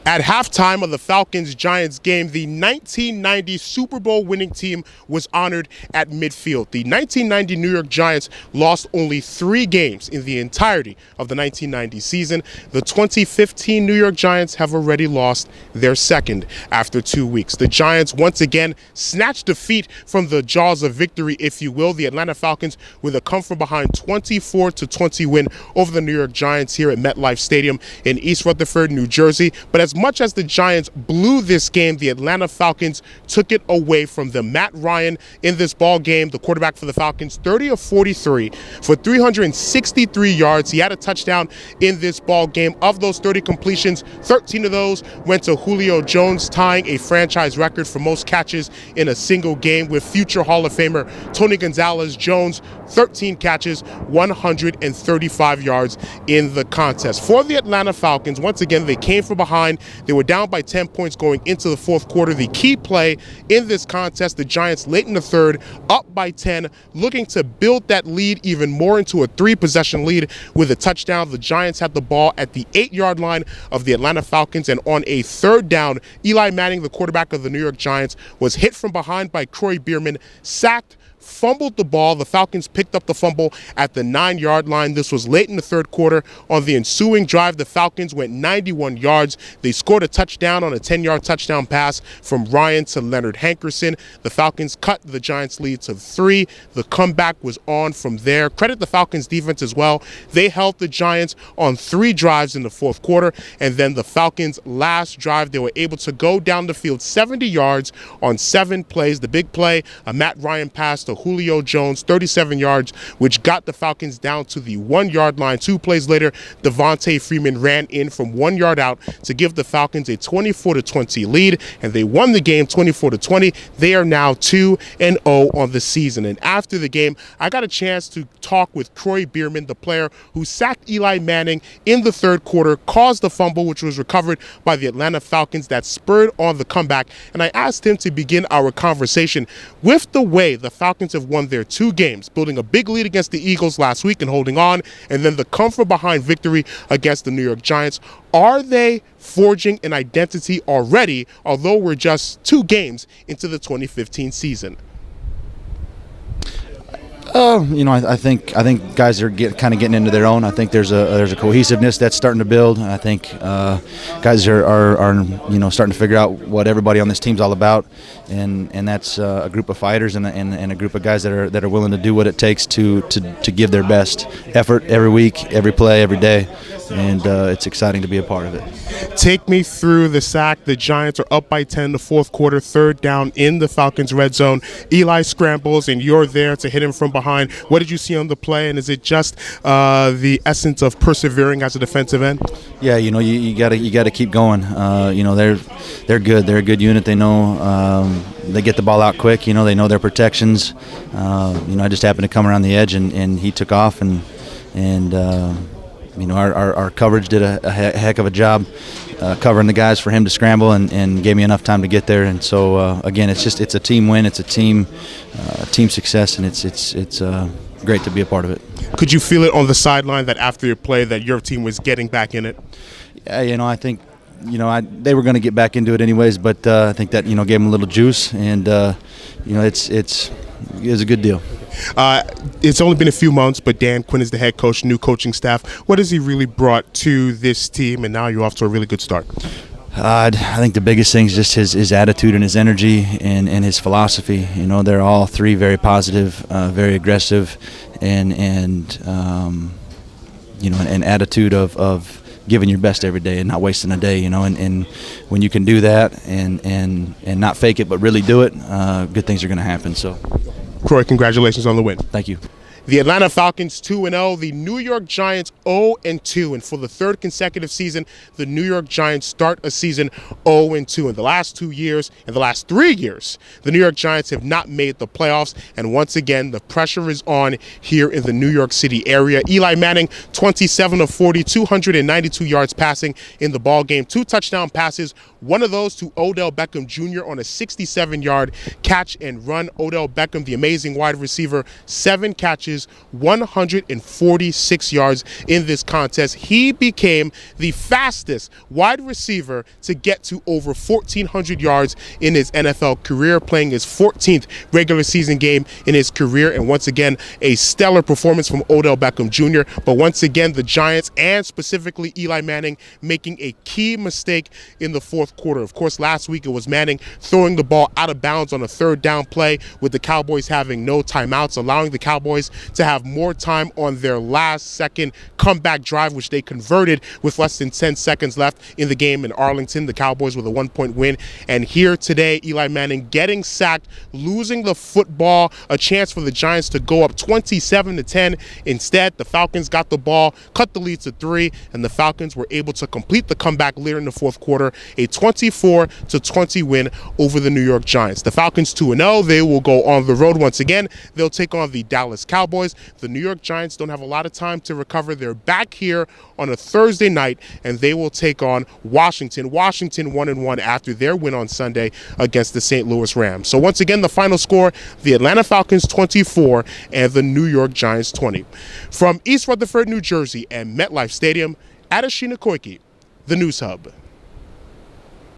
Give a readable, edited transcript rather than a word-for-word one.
At halftime of the Falcons-Giants game, the 1990 Super Bowl winning team was honored at midfield. The 1990 New York Giants lost only 3 games in the entirety of the 1990 season. The 2015 New York Giants have already lost their second after 2 weeks. The Giants once again snatched defeat from the jaws of victory, if you will. The Atlanta Falcons with a come-from-behind 24-20 win over the New York Giants here at MetLife Stadium in East Rutherford, New Jersey. But as much as the Giants blew this game, the Atlanta Falcons took it away from them. Matt Ryan in this ball game, the quarterback for the Falcons, 30 of 43 for 363 yards. He had a touchdown in this ball game. Of those 30 completions, 13 of those went to Julio Jones, tying a franchise record for most catches in a single game with future Hall of Famer Tony Gonzalez. Jones, 13 catches, 135 yards in the contest. For the Atlanta Falcons, once again, they came from behind. They were down by 10 points going into the fourth quarter. The key play in this contest, the Giants late in the third, up by 10, looking to build that lead even more into a 3-possession lead with a touchdown. The Giants had the ball at the 8-yard line of the Atlanta Falcons, and on a third down, Eli Manning, the quarterback of the New York Giants, was hit from behind by Kroy Biermann, sacked, fumbled the ball. The Falcons picked up the fumble at the 9-yard line. This was late in the third quarter. On the ensuing drive, the Falcons went 91 yards. They scored a touchdown on a 10-yard touchdown pass from Ryan to Leonard Hankerson. The Falcons cut the Giants' lead to 3. The comeback was on from there. Credit the Falcons' defense as well. They held the Giants on 3 drives in the fourth quarter, and then the Falcons' last drive, they were able to go down the field 70 yards on 7 plays. The big play, a Matt Ryan pass to Julio Jones, 37 yards, which got the Falcons down to the 1-yard line. 2 plays later, Devontae Freeman ran in from 1 yard out to give the Falcons a 24-20 lead, and they won the game 24-20. They are now 2-0 on the season. And after the game, I got a chance to talk with Kroy Biermann, the player who sacked Eli Manning in the third quarter, caused the fumble, which was recovered by the Atlanta Falcons, that spurred on the comeback. And I asked him to begin our conversation with the way the Falcons have won their 2 games, building a big lead against the Eagles last week and holding on, and then the come-from-behind victory against the New York Giants. Are they forging an identity already, although we're just 2 games into the 2015 season? I think guys are kind of getting into their own. I think there's a cohesiveness that's starting to build. I think guys are starting to figure out what everybody on this team's all about, and that's a group of fighters and a group of guys that are willing to do what it takes to give their best effort every week, every play, every day, and it's exciting to be a part of it. Take me through the sack. The Giants are up by 10 the fourth quarter, third down in the Falcons' red zone. Eli scrambles, and you're there to hit him from behind. What did you see on the play, and is it just the essence of persevering as a defensive end? Yeah, you gotta keep going. They're good. They're a good unit. They know they get the ball out quick. They know their protections. I just happened to come around the edge, and he took off, and our coverage did a heck of a job covering the guys for him to scramble, and gave me enough time to get there. And so again, it's a team win. It's a team success, and it's great to be a part of it. Could you feel it on the sideline that after your play that your team was getting back in it? Yeah, I think they were going to get back into it anyways, but I think that gave them a little juice, and it was a good deal. It's only been a few months, but Dan Quinn is the head coach, new coaching staff. What has he really brought to this team, and now you're off to a really good start? I think the biggest thing is just his attitude and his energy and his philosophy. They're all 3 very positive, very aggressive, and an attitude of giving your best every day and not wasting a day. And when you can do that and not fake it but really do it, good things are going to happen. So. Kroy, congratulations on the win. Thank you. The Atlanta Falcons 2-0, the New York Giants 0-2, and for the 3rd consecutive season, the New York Giants start a season 0-2. In the last 2 years, in the last 3 years, the New York Giants have not made the playoffs, and once again, the pressure is on here in the New York City area. Eli Manning, 27 of 40, 292 yards passing in the ball game, 2 touchdown passes, one of those to Odell Beckham Jr. on a 67-yard catch and run. Odell Beckham, the amazing wide receiver, 7 catches, rushes 146 yards in this contest. He became the fastest wide receiver to get to over 1,400 yards in his NFL career, playing his 14th regular season game in his career. And once again, a stellar performance from Odell Beckham Jr. But once again, the Giants, and specifically Eli Manning, making a key mistake in the fourth quarter. Of course, last week it was Manning throwing the ball out of bounds on a third down play, with the Cowboys having no timeouts, allowing the Cowboys to have more time on their last second comeback drive, which they converted with less than 10 seconds left in the game in Arlington. The Cowboys with a 1-point win. And here today, Eli Manning getting sacked, losing the football, a chance for the Giants to go up 27-10. Instead, the Falcons got the ball, cut the lead to 3, and the Falcons were able to complete the comeback later in the fourth quarter, a 24-20 win over the New York Giants. The Falcons 2-0. They will go on the road once again. They'll take on the Dallas Cowboys. The New York Giants don't have a lot of time to recover. They're back here on a Thursday night, and they will take on Washington. Washington 1-1 after their win on Sunday against the St. Louis Rams. So once again, the final score, the Atlanta Falcons 24 and the New York Giants 20. From East Rutherford, New Jersey and MetLife Stadium, Adeshina Koike, the News Hub.